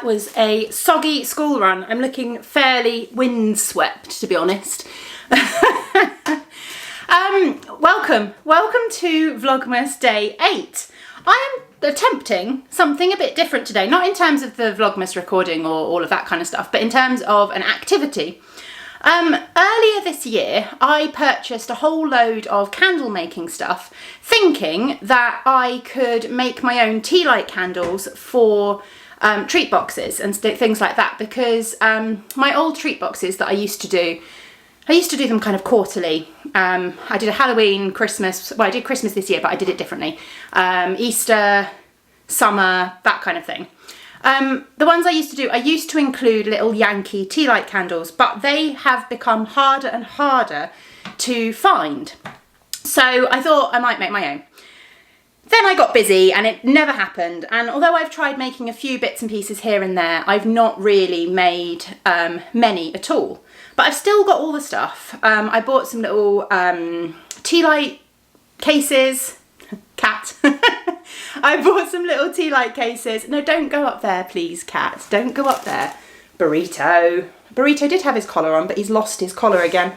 that was a soggy school run. I'm looking fairly windswept, to be honest. Welcome to Vlogmas Day 8. I am attempting something a bit different today, not in terms of the Vlogmas recording or all of that kind of stuff, but in terms of an activity. Earlier this year, I purchased a whole load of candle making stuff, thinking that I could make my own tea light candles for treat boxes and things like that, because my old treat boxes that I used to do them kind of quarterly. I did a Halloween, Christmas, well I did Christmas this year, but I did it differently. Easter, summer, that kind of thing. The ones I used to include little Yankee tea light candles, but they have become harder and harder to find. So I thought I might make my own. Then I got busy and it never happened. And although I've tried making a few bits and pieces here and there, I've not really made many at all. But I've still got all the stuff. I bought some little tea light cases. Cat. I bought some little tea light cases. No, don't go up there, please, cat. Don't go up there. Burrito. Burrito did have his collar on, but he's lost his collar again.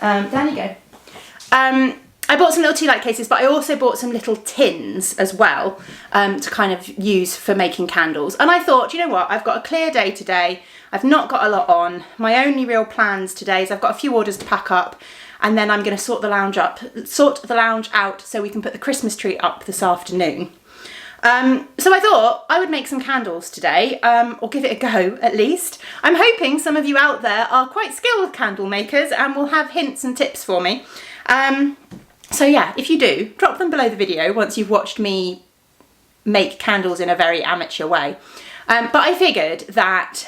Down you go. I bought some little tea light cases, but I also bought some little tins as well to kind of use for making candles. And I thought, you know what, I've got a clear day today. I've not got a lot on. My only real plans today is I've got a few orders to pack up, and then I'm going to sort the lounge out so we can put the Christmas tree up this afternoon. So I thought I would make some candles today, or give it a go at least. I'm hoping some of you out there are quite skilled candle makers and will have hints and tips for me. So yeah, if you do, drop them below the video once you've watched me make candles in a very amateur way. But I figured that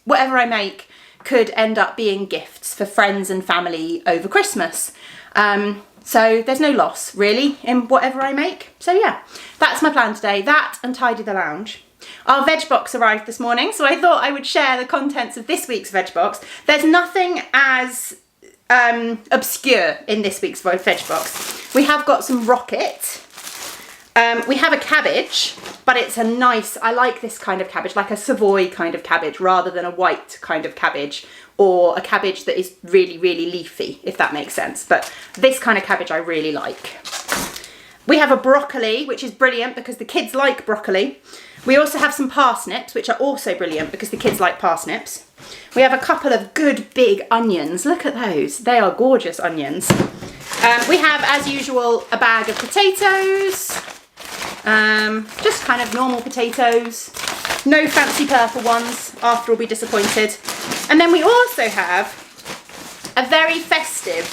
whatever I make could end up being gifts for friends and family over Christmas. So there's no loss really in whatever I make. So yeah, that's my plan today. That and tidy the lounge. Our veg box arrived this morning, so I thought I would share the contents of this week's veg box. There's nothing as obscure in this week's veg box. We have got some rocket. We have a cabbage, but it's a nice, I like this kind of cabbage, like a Savoy kind of cabbage rather than a white kind of cabbage, or a cabbage that is really, really leafy, if that makes sense. But this kind of cabbage I really like. We have a broccoli, which is brilliant because the kids like broccoli. We also have some parsnips, which are also brilliant because the kids like parsnips. We have a couple of good big onions. Look at those. They are gorgeous onions. We have, as usual, a bag of potatoes. Just kind of normal potatoes. No fancy purple ones, after all be disappointed. And then we also have a very festive,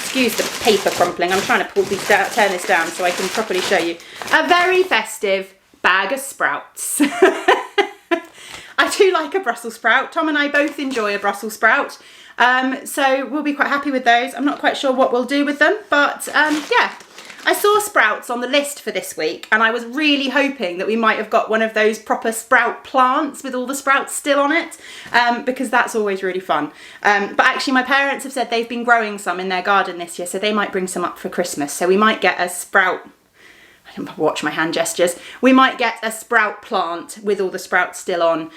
excuse the paper crumpling, I'm trying to pull these down, turn this down so I can properly show you. A very festive bag of sprouts. I do like a Brussels sprout. Tom and I both enjoy a Brussels sprout. So we'll be quite happy with those. I'm not quite sure what we'll do with them, but yeah. I saw sprouts on the list for this week, and I was really hoping that we might have got one of those proper sprout plants with all the sprouts still on it, because that's always really fun. But actually my parents have said they've been growing some in their garden this year, so they might bring some up for Christmas. So we might get a sprout, I can watch my hand gestures, we might get a sprout plant with all the sprouts still on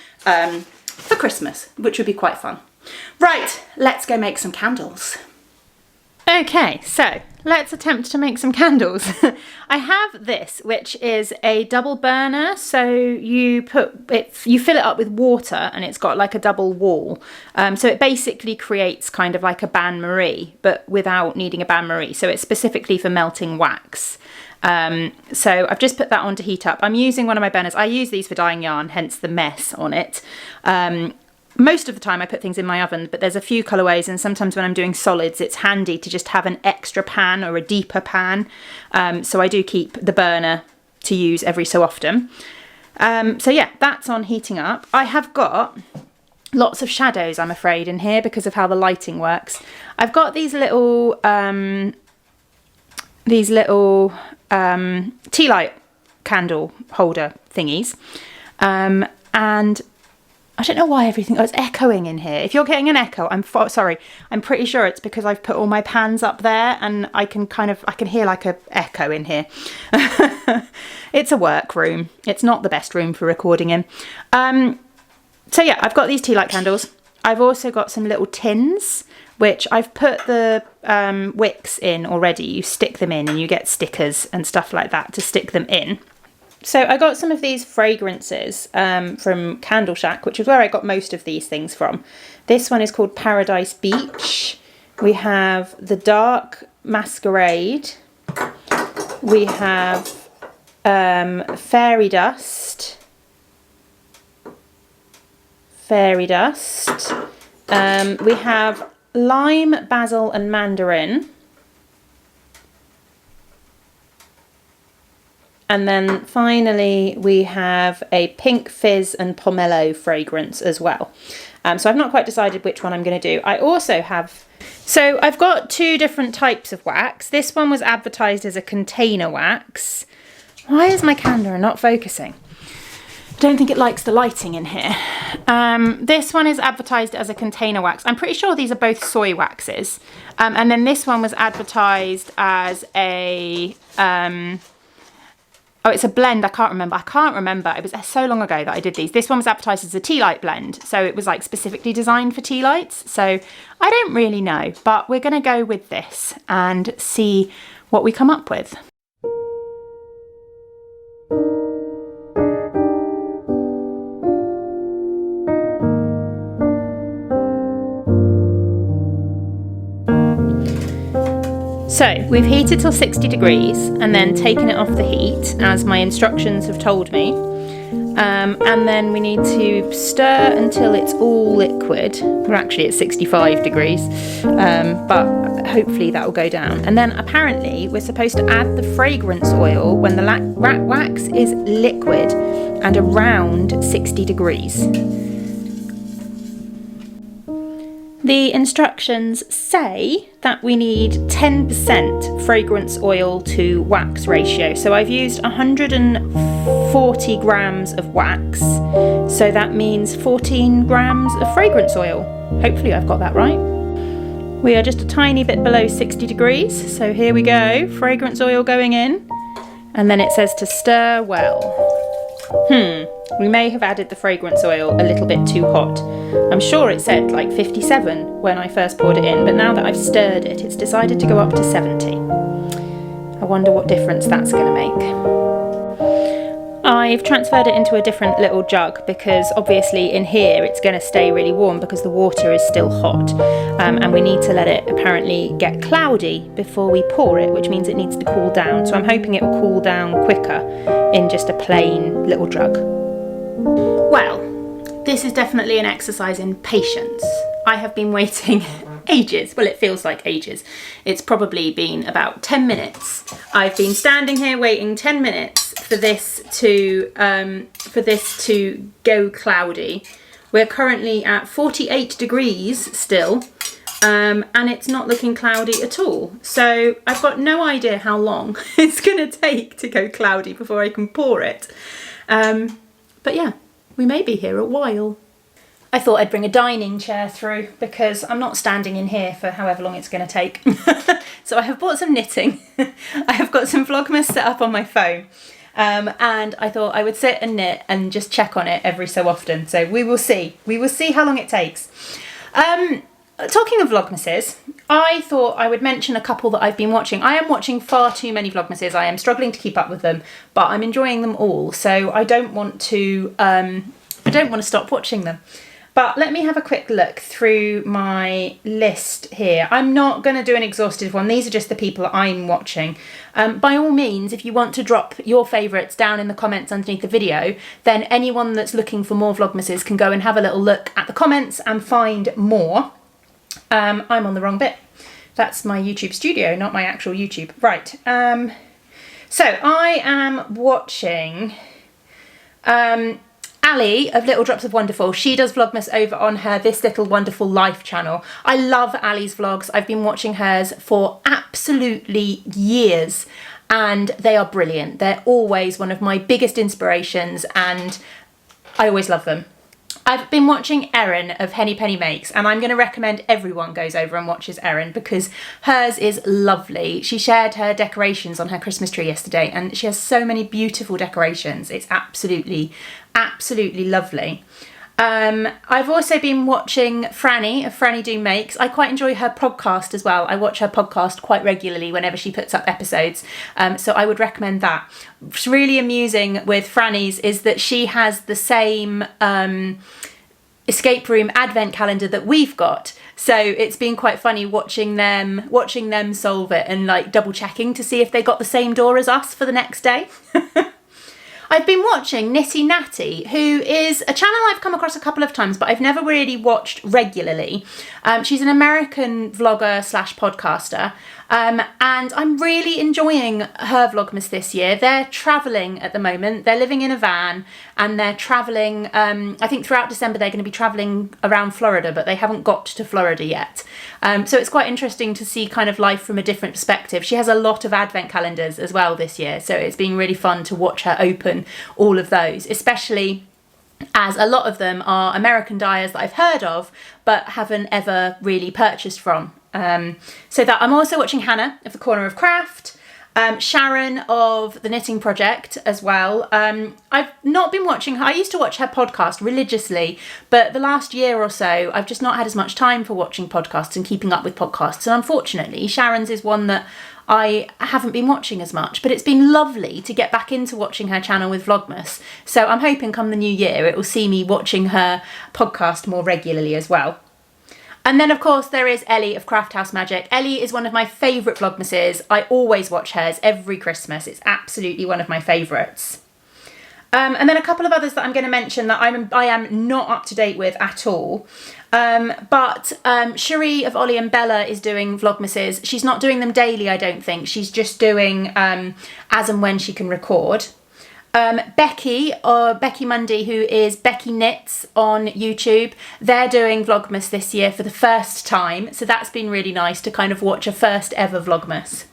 for Christmas, which would be quite fun. Right, let's go make some candles. Okay, so let's attempt to make some candles. I have this, which is a double burner. So you fill it up with water, and it's got like a double wall. So it basically creates kind of like a bain-marie, but without needing a bain-marie. So it's specifically for melting wax. So I've just put that on to heat up. I'm using one of my burners. I use these for dyeing yarn, hence the mess on it. Most of the time I put things in my oven, but there's a few colourways, and sometimes when I'm doing solids it's handy to just have an extra pan or a deeper pan. So I do keep the burner to use every so often. So yeah, that's on heating up. I have got lots of shadows, I'm afraid, in here because of how the lighting works. I've got these little tea light candle holder thingies, and I don't know why everything, it's echoing in here. If you're getting an echo, sorry. I'm pretty sure it's because I've put all my pans up there and I can hear like a echo in here. It's a workroom. It's not the best room for recording in. So yeah, I've got these tea light candles. I've also got some little tins, which I've put the wicks in already. You stick them in and you get stickers and stuff like that to stick them in. So I got some of these fragrances from Candle Shack, which is where I got most of these things from. This one is called Paradise Beach. We have the Dark Masquerade. We have Fairy Dust. We have Lime, Basil and Mandarin. And then finally we have a Pink Fizz and Pomelo fragrance as well. So I've not quite decided which one I'm going to do. I also have, so I've got two different types of wax. This one was advertised as a container wax. Why is my camera not focusing? I don't think it likes the lighting in here. This one is advertised as a container wax. I'm pretty sure these are both soy waxes. And then this one was advertised as a, oh, it's a blend. I can't remember. It was so long ago that I did these. This one was advertised as a tea light blend. So it was like specifically designed for tea lights. So I don't really know, but we're going to go with this and see what we come up with. So we've heated till 60 degrees and then taken it off the heat as my instructions have told me. And then we need to stir until it's all liquid. We're actually at 65 degrees, but hopefully that will go down. And then apparently we're supposed to add the fragrance oil when the wax is liquid and around 60 degrees. The instructions say that we need 10% fragrance oil to wax ratio. So I've used 140 grams of wax. So that means 14 grams of fragrance oil. Hopefully I've got that right. We are just a tiny bit below 60 degrees. So here we go, fragrance oil going in. And then it says to stir well. We may have added the fragrance oil a little bit too hot. I'm sure it said like 57 when I first poured it in, but now that I've stirred it, it's decided to go up to 70. I wonder what difference that's going to make. I've transferred it into a different little jug because obviously in here it's going to stay really warm because the water is still hot, and we need to let it apparently get cloudy before we pour it, which means it needs to cool down. So I'm hoping it will cool down quicker in just a plain little jug. Well, this is definitely an exercise in patience. I have been waiting ages. Well, it feels like ages. It's probably been about 10 minutes. I've been standing here waiting 10 minutes for this to go cloudy. We're currently at 48 degrees still, and it's not looking cloudy at all. So I've got no idea how long it's going to take to go cloudy before I can pour it. But yeah, we may be here a while. I thought I'd bring a dining chair through because I'm not standing in here for however long it's going to take. So I have bought some knitting. I have got some Vlogmas set up on my phone. And I thought I would sit and knit and just check on it every so often. So we will see. We will see how long it takes. Talking of Vlogmases, I thought I would mention a couple that I've been watching. I am watching far too many Vlogmases. I am struggling to keep up with them, but I'm enjoying them all. So I don't want to stop watching them. But let me have a quick look through my list here. I'm not going to do an exhaustive one. These are just the people that I'm watching. By all means, if you want to drop your favourites down in the comments underneath the video, then anyone that's looking for more Vlogmases can go and have a little look at the comments and find more. I'm on the wrong bit. That's my YouTube studio, not my actual YouTube. Right. So I am watching Ali of Little Drops of Wonderful. She does Vlogmas over on her This Little Wonderful Life channel. I love Ali's vlogs. I've been watching hers for absolutely years and they are brilliant. They're always one of my biggest inspirations and I always love them. I've been watching Erin of Henny Penny Makes, and I'm going to recommend everyone goes over and watches Erin because hers is lovely. She shared her decorations on her Christmas tree yesterday, and she has so many beautiful decorations. It's absolutely, absolutely lovely. I've also been watching Franny of Franny Do Makes. I quite enjoy her podcast as well. I watch her podcast quite regularly whenever she puts up episodes, so I would recommend that. What's really amusing with Franny's is that she has the same escape room advent calendar that we've got, so it's been quite funny watching them solve it and like double checking to see if they got the same door as us for the next day. I've been watching Nitty Natty, who is a channel I've come across a couple of times, but I've never really watched regularly. She's an American vlogger slash podcaster, and I'm really enjoying her Vlogmas this year. They're travelling at the moment. They're living in a van, and they're travelling, I think throughout December they're going to be travelling around Florida, but they haven't got to Florida yet. So it's quite interesting to see kind of life from a different perspective. She has a lot of advent calendars as well this year, so it's been really fun to watch her open all of those, especially as a lot of them are American dyers that I've heard of but haven't ever really purchased from. So that I'm also watching Hannah of The Corner of Craft, Sharon of The Knitting Project as well. I've not been watching her. I used to watch her podcast religiously, but the last year or so I've just not had as much time for watching podcasts and keeping up with podcasts, and unfortunately Sharon's is one that I haven't been watching as much, but it's been lovely to get back into watching her channel with Vlogmas. So I'm hoping come the new year it will see me watching her podcast more regularly as well. And then of course there is Ellie of Craft House Magic. Ellie is one of my favourite Vlogmases. I always watch hers every Christmas. It's absolutely one of my favourites. And then a couple of others that I'm going to mention that I am not up to date with at all. But Cherie of Ollie and Bella is doing Vlogmases. She's not doing them daily, I don't think. She's just doing as and when she can record. Becky Mundy, who is Becky Knits on YouTube, they're doing Vlogmas this year for the first time, so that's been really nice to kind of watch a first ever Vlogmas.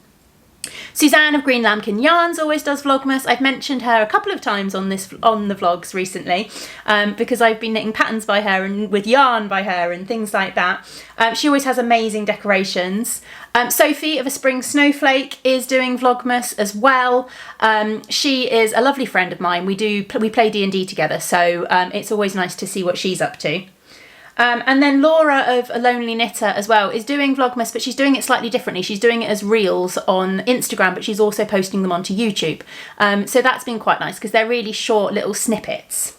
Suzanne of Green Lambkin Yarns always does Vlogmas. I've mentioned her a couple of times on the vlogs recently because I've been knitting patterns by her and with yarn by her and things like that. She always has amazing decorations. Sophie of A Spring Snowflake is doing Vlogmas as well. She is a lovely friend of mine. We play D&D together, so it's always nice to see what she's up to. And then Laura of A Lonely Knitter as well is doing Vlogmas, but she's doing it slightly differently. She's doing it as reels on Instagram, but she's also posting them onto YouTube. So that's been quite nice because they're really short little snippets.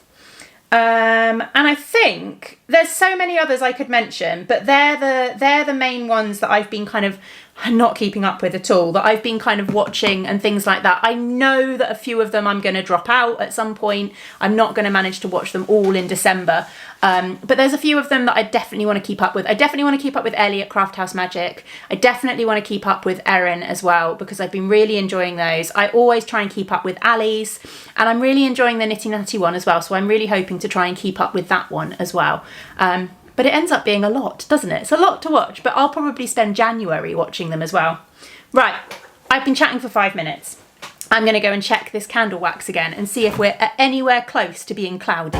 And I think there's so many others I could mention, but they're the main ones that I've been kind of not keeping up with at all, that I've been kind of watching and things like that. I know that a few of them I'm going to drop out at some point. I'm not going to manage to watch them all in December. But there's a few of them that I definitely want to keep up with. I definitely want to keep up with Ellie at Craft House Magic. I definitely want to keep up with Erin as well because I've been really enjoying those. I always try and keep up with Ali's, and I'm really enjoying the Nitty Natty one as well, so I'm really hoping to try and keep up with that one as well. But it ends up being a lot, doesn't it? It's a lot to watch, but I'll probably spend January watching them as well. Right, I've been chatting for 5 minutes. I'm going to go and check this candle wax again and see if we're anywhere close to being cloudy.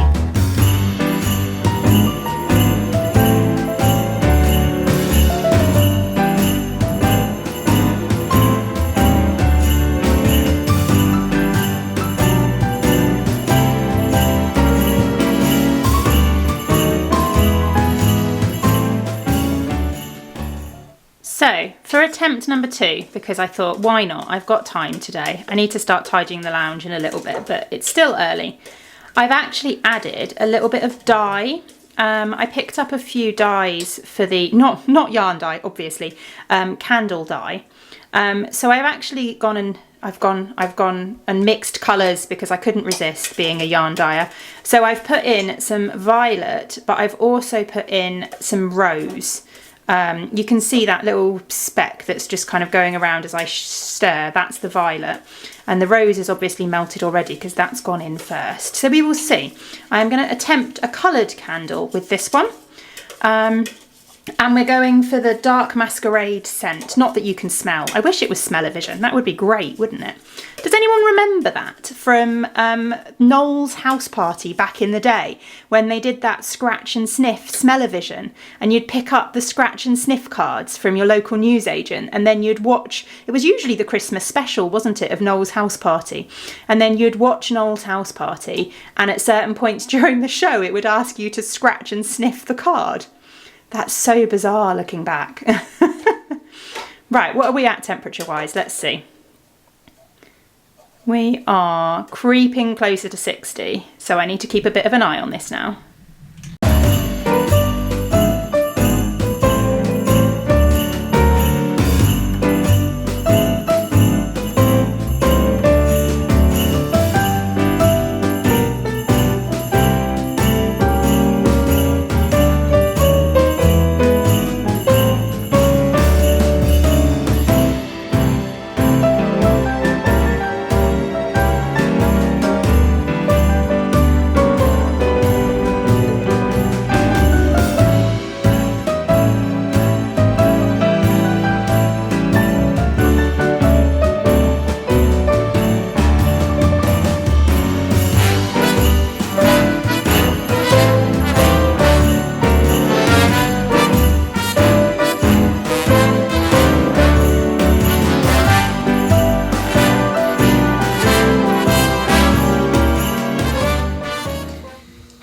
So, for attempt number 2, because I thought, why not? I've got time today. I need to start tidying the lounge in a little bit, but it's still early. I've actually added a little bit of dye. I picked up a few dyes for the, not yarn dye, obviously, candle dye. So I've actually gone and mixed colours because I couldn't resist being a yarn dyer. So I've put in some violet, but I've also put in some rose. You can see that little speck that's just kind of going around as I stir. That's the violet, and the rose is obviously melted already because that's gone in first. So we will see. I'm going to attempt a coloured candle with this one, and we're going for the Dark Masquerade scent. Not that you can smell. I wish it was smell-o-vision. That would be great, wouldn't it? Does anyone remember that from Noel's house party back in the day when they did that scratch and sniff smell-o-vision, and you'd pick up the scratch and sniff cards from your local newsagent, and then you'd watch, it was usually the Christmas special, wasn't it, of Noel's house party, and then you'd watch Noel's house party, and at certain points during the show it would ask you to scratch and sniff the card. That's so bizarre looking back. Right, what are we at temperature-wise? Let's see. We are creeping closer to 60, so I need to keep a bit of an eye on this now.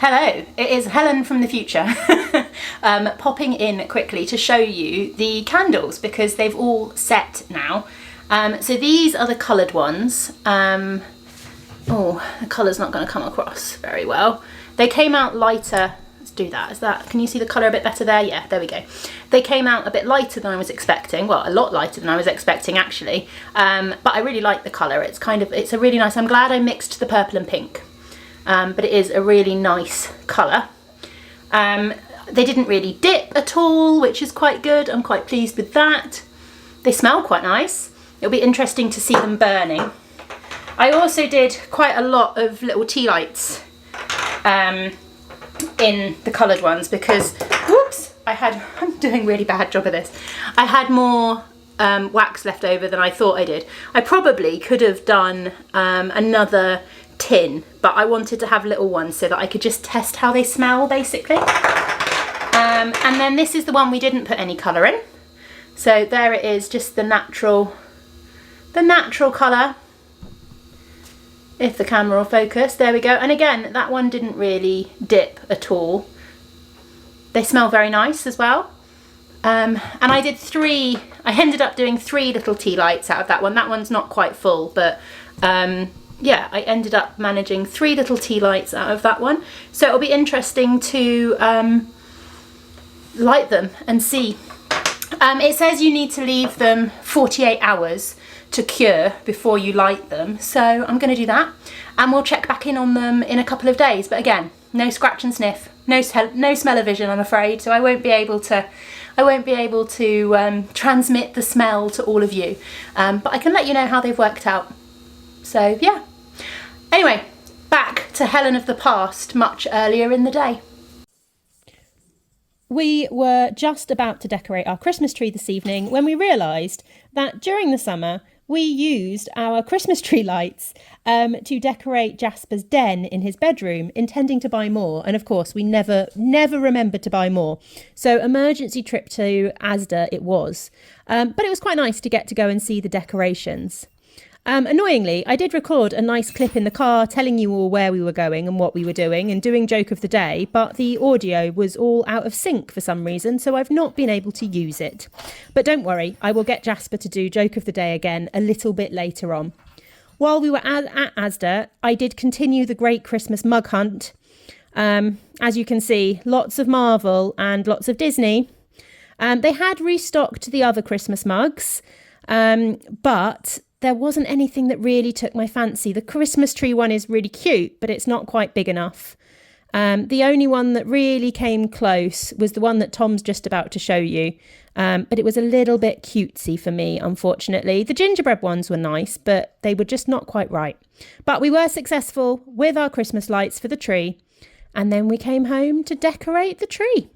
Hello, it is Helen from the future popping in quickly to show you the candles because they've all set now. So these are the coloured ones. Oh, the colour's not going to come across very well. They came out lighter. Let's do that. Can you see the colour a bit better there? Yeah, there we go. They came out a bit lighter than I was expecting. Well, a lot lighter than I was expecting actually. But I really like the colour. It's a really nice, I'm glad I mixed the purple and pink. But it is a really nice colour. They didn't really dip at all, which is quite good. I'm quite pleased with that. They smell quite nice. It'll be interesting to see them burning. I also did quite a lot of little tea lights in the coloured ones because, whoops, I'm doing a really bad job of this. I had more wax left over than I thought I did. I probably could have done another tin, but I wanted to have little ones so that I could just test how they smell basically. And then this is the one we didn't put any colour in. So there it is, just the natural colour. If the camera will focus, there we go. And again, that one didn't really dip at all. They smell very nice as well. And I ended up doing 3 little tea lights out of that one. That one's not quite full, but yeah, I ended up managing 3 little tea lights out of that one. So it'll be interesting to light them and see. It says you need to leave them 48 hours to cure before you light them. So I'm going to do that and we'll check back in on them in a couple of days. But again, no scratch and sniff, no smell-o-vision, I'm afraid. So I won't be able to transmit the smell to all of you. But I can let you know how they've worked out. So yeah. Anyway, back to Helen of the past, much earlier in the day. We were just about to decorate our Christmas tree this evening when we realised that during the summer we used our Christmas tree lights to decorate Jasper's den in his bedroom, intending to buy more. And of course, we never remembered to buy more. So emergency trip to Asda it was. But it was quite nice to get to go and see the decorations. Annoyingly, I did record a nice clip in the car telling you all where we were going and what we were doing and doing joke of the day, but the audio was all out of sync for some reason, so I've not been able to use it. But don't worry, I will get Jasper to do joke of the day again a little bit later on. While we were at Asda, I did continue the great Christmas mug hunt. As you can see, lots of Marvel and lots of Disney. They had restocked the other Christmas mugs, but there wasn't anything that really took my fancy. The Christmas tree one is really cute, but it's not quite big enough. The only one that really came close was the one that Tom's just about to show you. But it was a little bit cutesy for me, unfortunately. The gingerbread ones were nice, but they were just not quite right. But we were successful with our Christmas lights for the tree. And then we came home to decorate the tree.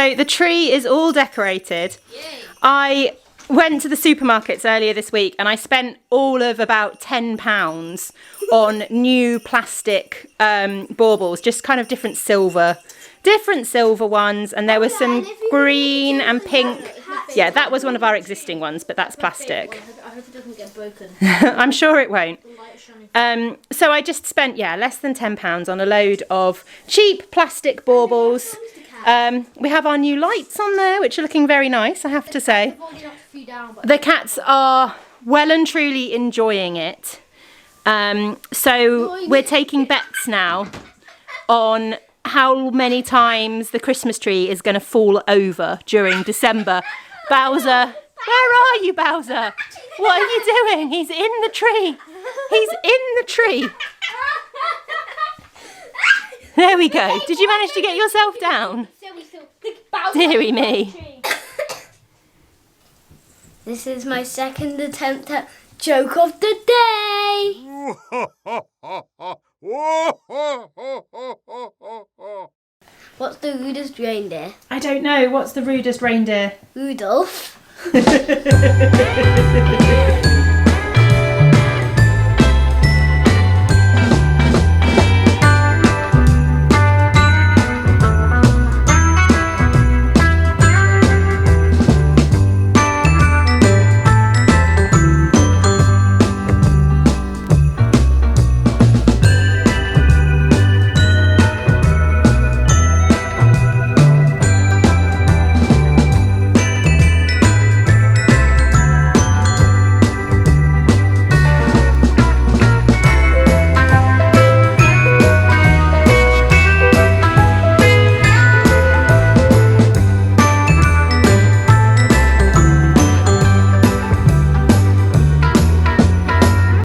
So the tree is all decorated. Yay. I went to the supermarkets earlier this week and I spent all of about £10 on new plastic baubles, just kind of different silver ones, and there were some green and pink. Yeah, that was one of our existing ones, but that's plastic. I hope it doesn't get broken. I'm sure it won't. So I just spent, less than £10 on a load of cheap plastic baubles. We have our new lights on there, which are looking very nice, I have to say. The cats are well and truly enjoying it. So we're taking bets now on how many times the Christmas tree is going to fall over during December. Bowser, where are you, Bowser? What are you doing? He's in the tree. He's in the tree. There we go. Did you manage to get yourself down? Deary me. This is my second attempt at joke of the day. What's the rudest reindeer? I don't know. What's the rudest reindeer? Rudolph.